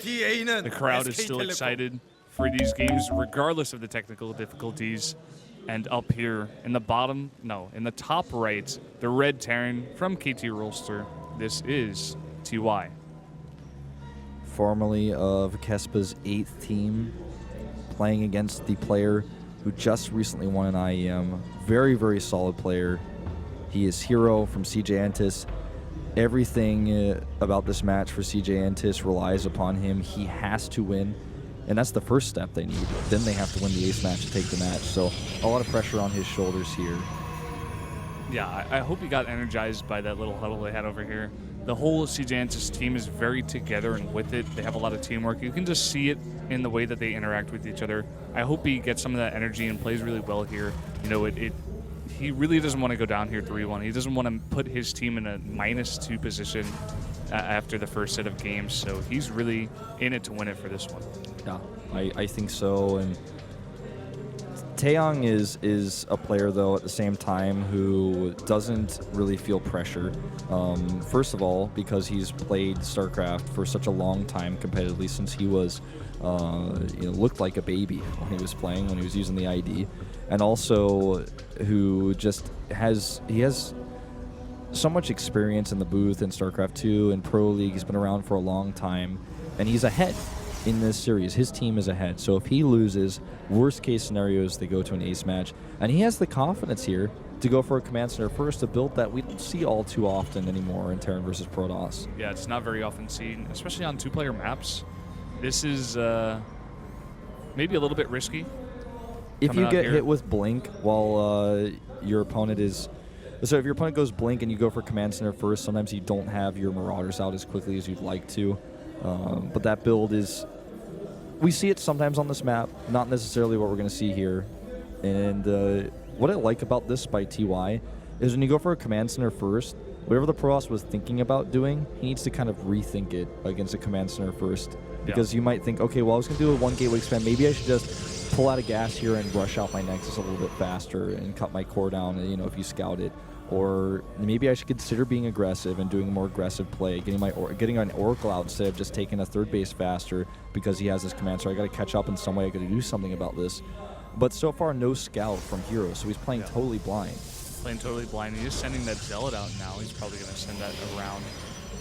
The crowd is still excited for these games, regardless of the technical difficulties. And up here in the bottom, no, in the top right, the red Terran from KT Rolster. This is TY. Formerly of Kespa's 8th team, playing against the player who just recently won an IEM. Very, very solid player. He is herO from CJ Entus. Everything about this match for CJ Entus relies upon him. He has to win. And that's the first step they need. Then they have to win the ace match to take the match. So a lot of pressure on his shoulders here. Yeah, I hope he got energized by that little huddle they had over here. The whole CJ Entus team is very together and with it. They have a lot of teamwork. You can just see it in the way that they interact with each other. I hope he gets some of that energy and plays really well here. You know, he really doesn't want to go down here 3-1. He doesn't want to put his team in a -2 position after the first set of games. So he's really in it to win it for this one. Yeah, I think so. And Taeyong is a player, though, at the same time, who doesn't really feel pressure. First of all, because he's played StarCraft for such a long time competitively, since he was, looked like a baby when he was playing, when he was using the ID. And also, who just has so much experience in the booth in StarCraft2 and Pro League. He's been around for a long time, and he's ahead in this series. His team is ahead. So if he loses, worst case scenario is they go to an ace match. And he has the confidence here to go for a command center first, a build that we don't see all too often anymore in Terran versus Protoss. Yeah, it's not very often seen, especially on 2-player maps. This is maybe a little bit risky. If you get hit with Blink while your opponent is... So if your opponent goes Blink and you go for command center first, sometimes you don't have your Marauders out as quickly as you'd like to. But that build is... We see it sometimes on this map, not necessarily what we're going to see here. And what I like about this by TY is when you go for a command center first, whatever the Protoss was thinking about doing, he needs to kind of rethink it against a command center first. Because you might think, okay, well, I was going to do a 1 gateway expand. Maybe I should just pull out of gas here and rush out my Nexus a little bit faster and cut my core down, if you scout it. Or maybe I should consider being aggressive and doing a more aggressive play, getting an Oracle out instead of just taking a third base faster because he has this command. So I got to catch up in some way. I got to do something about this. But so far, no scout from herO, so he's playing totally blind. Playing totally blind. He's just sending that Zealot out now. He's probably going to send that around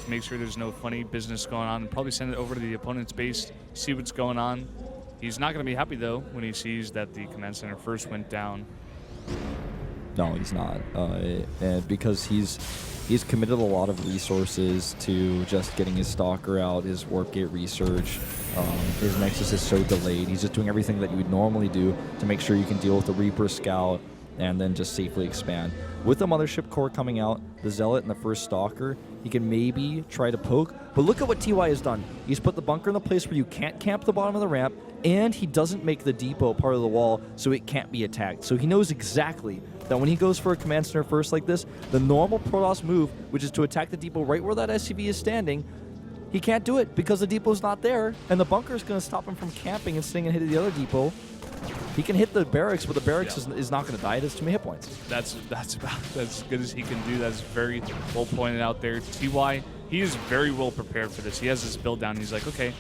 to make sure there's no funny business going on, and probably send it over to the opponent's base, see what's going on. He's not going to be happy, though, when he sees that the command center first went down. No, he's not, and because he's committed a lot of resources to just getting his Stalker out, his Warp Gate research. His Nexus is so delayed. He's just doing everything that you would normally do to make sure you can deal with the Reaper Scout and then just safely expand. With the Mothership Core coming out, the Zealot and the first Stalker, he can maybe try to poke. But look at what TY has done. He's put the bunker in the place where you can't camp the bottom of the ramp, and he doesn't make the depot part of the wall so it can't be attacked. So he knows exactly that when he goes for a command center first like this, the normal Protoss move, which is to attack the depot right where that SCV is standing, he can't do it because the depot's not there, and the bunker is going to stop him from camping and staying and hitting the other depot. He can hit the barracks, but the barracks is not going to die. It has too many hit points. That's about as good as he can do. That's very well pointed out there. TY, he is very well prepared for this. He has this build down. He's like, okay,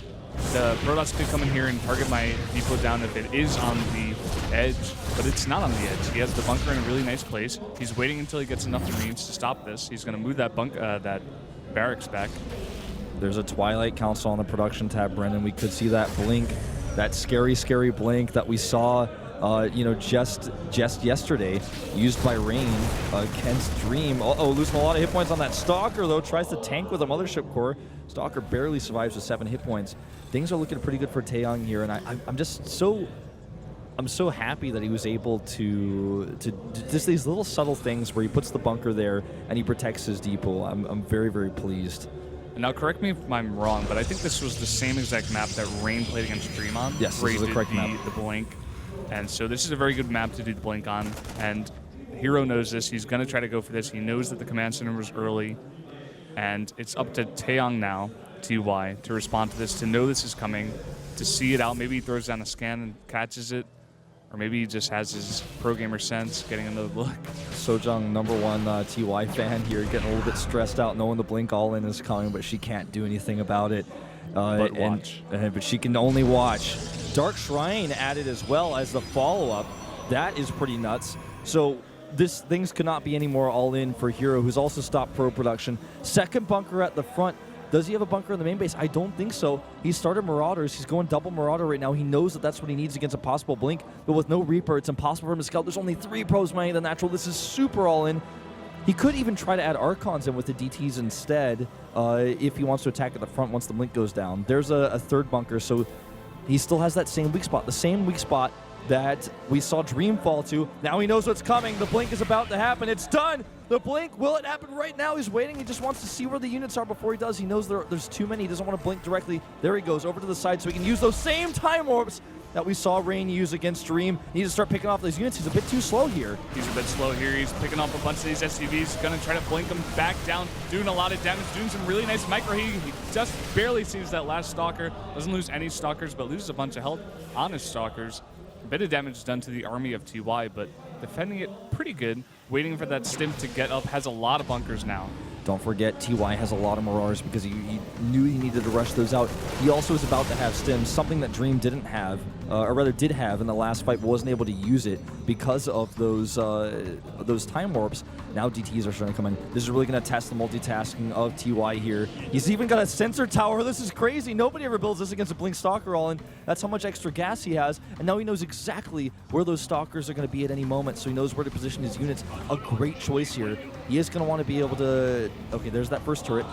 the Protoss could come in here and target my depot down if it is on the edge, but it's not on the edge. He has the bunker in a really nice place. He's waiting until he gets enough Marines to stop this. He's going to move that that barracks back. There's a Twilight Council on the production tab, Brendan. We could see that blink, that scary, scary blink that we saw, just yesterday, used by Rain against Dream. Uh-oh, losing a lot of hit points on that Stalker, though. Tries to tank with a Mothership Core. Stalker barely survives with 7 hit points. Things are looking pretty good for Taeyong here, and I'm just so... I'm so happy that he was able to just these little subtle things where he puts the bunker there and he protects his depot. I'm very, very pleased. Now, correct me if I'm wrong, but I think this was the same exact map that Rain played against Dream on. Yes, this is the correct map. The blink. And so this is a very good map to do the blink on. And herO knows this. He's going to try to go for this. He knows that the command center was early. And it's up to Taeyong now, TY, to respond to this, to know this is coming, to see it out. Maybe he throws down a scan and catches it. Or maybe he just has his pro gamer sense, getting into the look. Sojung, #1 TY fan here, getting a little bit stressed out, knowing the blink all-in is coming, but she can't do anything about it. But watch. But she can only watch. Dark Shrine added as well as the follow-up. That is pretty nuts. So things could not be any more all-in for herO, who's also stopped pro production. Second bunker at the front. Does he have a bunker in the main base? I don't think so. He started Marauders. He's going double Marauder right now. He knows that that's what he needs against a possible Blink. But with no Reaper, it's impossible for him to scout. There's only 3 pros mining the natural. This is super all-in. He could even try to add Archons in with the DTs instead if he wants to attack at the front once the Blink goes down. There's a third bunker, so he still has that same weak spot. The same weak spot that we saw Dream fall to. Now he knows what's coming. The Blink is about to happen. It's done. The Blink, will it happen right now? He's waiting. He just wants to see where the units are before he does. He knows there's too many. He doesn't want to blink directly. There he goes, over to the side so he can use those same time warps that we saw Rain use against Dream. He needs to start picking off those units. He's a bit too slow here. He's a bit slow here. He's picking off a bunch of these SCVs. Going to try to blink them back down, doing a lot of damage, doing some really nice micro heat. He just barely sees that last Stalker. Doesn't lose any Stalkers, but loses a bunch of health on his Stalkers. A bit of damage done to the army of TY, but defending it pretty good. Waiting for that stim to get up. Has a lot of bunkers now. Don't forget, TY has a lot of Marauders because he knew he needed to rush those out. He also is about to have stims, something that Dream didn't have, or rather did have in the last fight, but wasn't able to use it because of those time warps. Now DTs are starting to come in. This is really going to test the multitasking of TY here. He's even got a sensor tower. This is crazy. Nobody ever builds this against a Blink Stalker all in. That's how much extra gas he has. And now he knows exactly where those Stalkers are going to be at any moment, so he knows where to position his units. A great choice here. He is going to want to be able to... Okay, there's that first turret.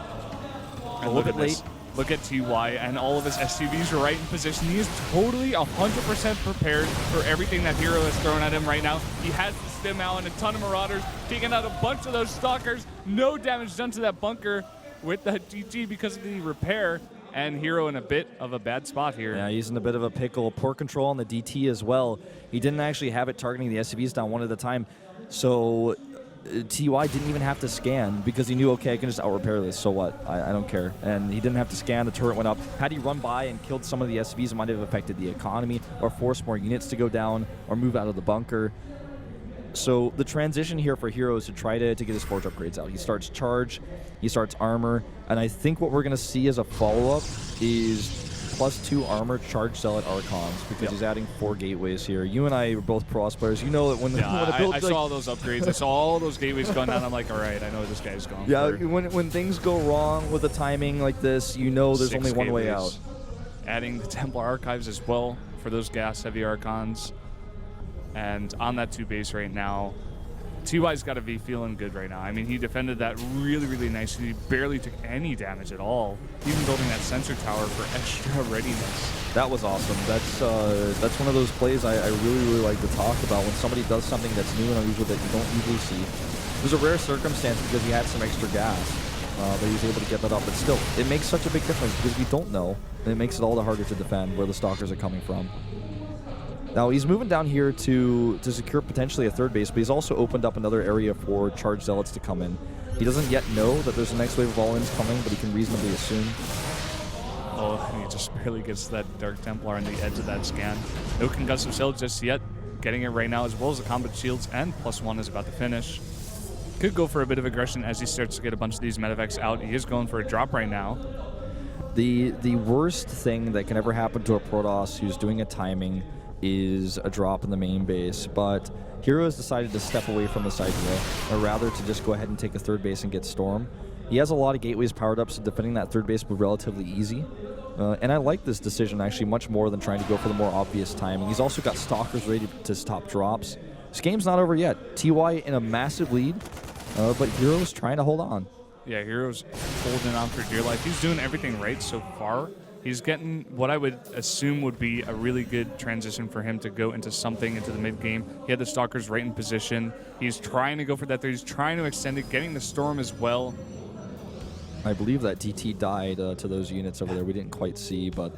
A little bit late. Look at TY, and all of his SCVs are right in position. He is totally 100% prepared for everything that herO has thrown at him right now. He has the stim out and a ton of Marauders, taking out a bunch of those Stalkers. No damage done to that bunker with that DT because of the repair. And herO in a bit of a bad spot here. Yeah, he's in a bit of a pickle. Poor control on the DT as well. He didn't actually have it targeting the SCVs down one at a time. So... TY didn't even have to scan because he knew, okay, I can just out-repair this, so what? I don't care. And he didn't have to scan, the turret went up. Had he run by and killed some of the SCVs, it might have affected the economy or forced more units to go down or move out of the bunker. So the transition here for herO is to try to get his forge upgrades out. He starts charge, he starts armor, and I think what we're going to see as a follow-up is +2 armor charge zealot Archons because he's adding 4 gateways here. You and I are both pros players. You know that when, I saw all those upgrades. I saw all those gateways going down. I'm like, all right, I know what this guy's going for. Yeah, when things go wrong with the timing like this, you know there's only one way out. Adding the Templar Archives as well for those gas-heavy Archons. And on that 2 base right now, TY's got to be feeling good right now. I mean, he defended that really, really nicely. He barely took any damage at all. Even building that sensor tower for extra readiness. That was awesome. That's one of those plays I really, really like to talk about when somebody does something that's new and unusual that you don't usually see. It was a rare circumstance because he had some extra gas, but he was able to get that up. But still, it makes such a big difference because we don't know, and it makes it all the harder to defend where the Stalkers are coming from. Now, he's moving down here to secure potentially a 3rd base, but he's also opened up another area for Charge Zealots to come in. He doesn't yet know that there's a next wave of all-ins coming, but he can reasonably assume. Oh, and he just barely gets that Dark Templar on the edge of that scan. No concussive cell just yet. Getting it right now, as well as the combat shields, and +1 is about to finish. Could go for a bit of aggression as he starts to get a bunch of these medevacs out. He is going for a drop right now. The worst thing that can ever happen to a Protoss who's doing a timing is a drop in the main base, but herO has decided to step away from this idea, or rather to just go ahead and take a 3rd base and get Storm. He has a lot of gateways powered up, so defending that 3rd base will be relatively easy. And I like this decision actually much more than trying to go for the more obvious timing. He's also got Stalkers ready to stop drops. This game's not over yet. TY in a massive lead, but herO's trying to hold on. Yeah, herO's holding on for dear life. He's doing everything right so far. He's getting what I would assume would be a really good transition for him to go into something into the mid-game. He had the Stalkers right in position. He's trying to go for that. He's trying to extend it, getting the Storm as well. I believe that DT died to those units over there. We didn't quite see, but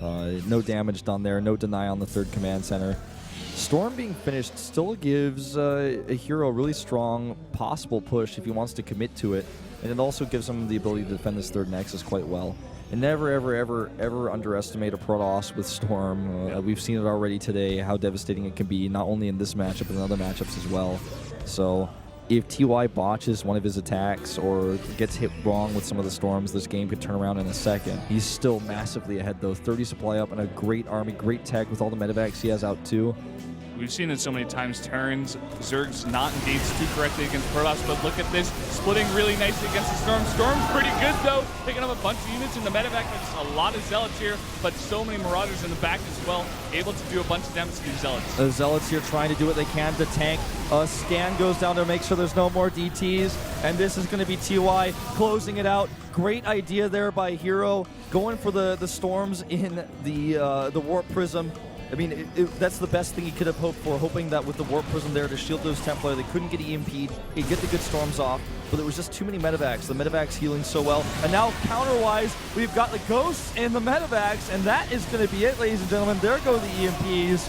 no damage done there. No deny on the 3rd command center. Storm being finished still gives a herO a really strong possible push if he wants to commit to it. And it also gives him the ability to defend this 3rd Nexus quite well. And never, ever, ever, ever underestimate a Protoss with Storm. We've seen it already today, how devastating it can be, not only in this matchup, but in other matchups as well. So if TY botches one of his attacks or gets hit wrong with some of the storms, this game could turn around in a second. He's still massively ahead, though. 30 supply up and a great army, great tech with all the medevacs he has out, too. We've seen it so many times. Terrans, Zerg's not engaged too correctly against Protoss, but look at this, splitting really nicely against the Storm. Storm's pretty good, though, picking up a bunch of units in the medevac. There's a lot of Zealots here, but so many Marauders in the back as well, able to do a bunch of damage to these Zealots. The Zealots here trying to do what they can to tank. Scan goes down to make sure there's no more DTs, and this is going to be TY closing it out. Great idea there by herO, going for the storms in the Warp Prism. I mean, that's the best thing he could have hoped for, hoping that with the Warp Prism there to shield those Templar, they couldn't get EMP'd, he'd get the good storms off, but there was just too many medevacs. The medevacs healing so well, and now counter-wise, we've got the Ghosts and the medevacs, and that is going to be it, ladies and gentlemen. There go the EMPs.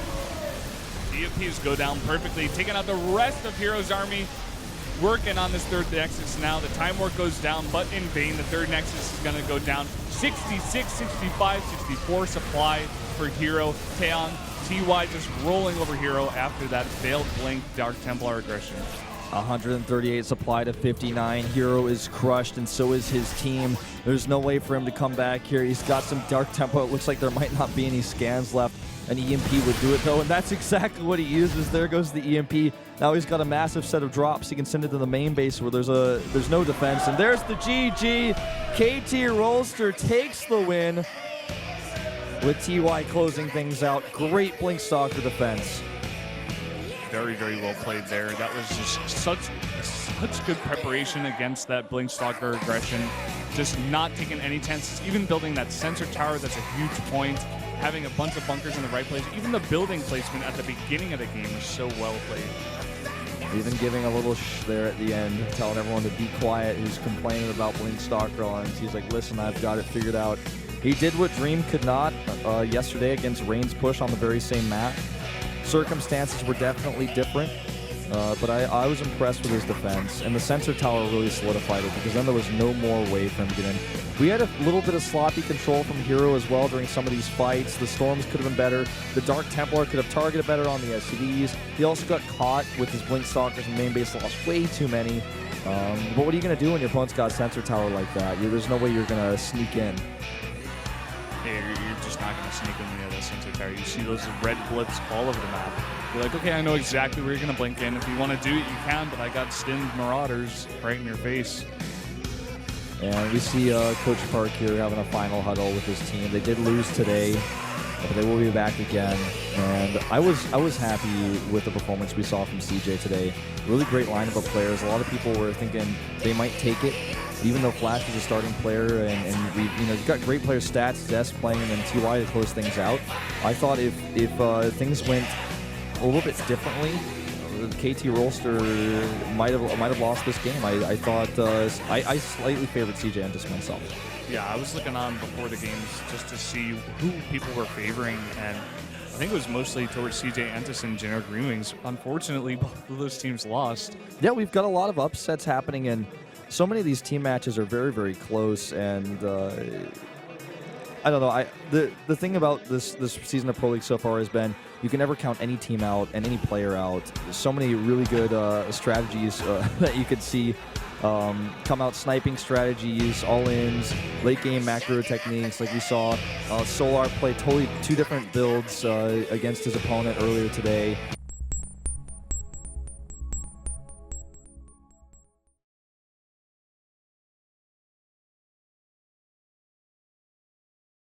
The EMPs go down perfectly, taking out the rest of herO's army. Working on this third Nexus now. The Time War goes down, but in vain. The third Nexus is going to go down. 66, 65, 64 supply for herO. Taeon, TY just rolling over herO after that failed Blink Dark Templar aggression. 138 supply to 59. herO is crushed, and so is his team. There's no way for him to come back here. He's got some Dark Templar. It looks like there might not be any scans left. An EMP would do it, though, and that's exactly what he uses. There goes the EMP. Now he's got a massive set of drops. He can send it to the main base where there's no defense, and there's the GG. KT Rolster takes the win with TY closing things out. Great Blink Stalker defense. Very, very well played there. That was just such good preparation against that Blink Stalker aggression. Just not taking any chances, even building that sensor tower. That's a huge point. Having a bunch of bunkers in the right place. Even the building placement at the beginning of the game was so well played. Even giving a little shh there at the end, telling everyone to be quiet who's complaining about Blink Stalker lines. He's like, listen, I've got it figured out. He did what Dream could not yesterday against Rain's push on the very same map. Circumstances were definitely different, but I was impressed with his defense, and the sensor tower really solidified it, because then there was no more way for him to get in. We had a little bit of sloppy control from herO as well during some of these fights. The storms could have been better. The Dark Templar could have targeted better on the SCVs. He also got caught with his Blink Stalkers and main base, lost way too many. But what are you going to do when your opponent's got a sensor tower like that? There's no way you're going to sneak in. Yeah, you're just not going to sneak in the other sensor tower. You see those red blips all over the map. You're like, okay, I know exactly where you're going to blink in. If you want to do it, you can, but I got stinned Marauders right in your face. And we see Coach Park here having a final huddle with his team. They did lose today, but they will be back again. And I was happy with the performance we saw from CJ today. Really great lineup of players. A lot of people were thinking they might take it, even though Flash is a starting player, and you've got great player stats, Zest playing, and then TY to close things out. I thought if things went a little bit differently, KT Rolster might have lost this game. I thought I slightly favored CJ Entis myself. Yeah, I was looking on before the games just to see who people were favoring, and I think it was mostly towards CJ Entis and Generic Green Wings. Unfortunately, both of those teams lost. Yeah, we've got a lot of upsets happening, and so many of these team matches are very, very close, and I don't know. The thing about this season of Pro League so far has been you can never count any team out and any player out. There's so many really good strategies that you could see come out. Sniping strategies, all-ins, late-game macro techniques. Like we saw Solar play totally two different builds against his opponent earlier today.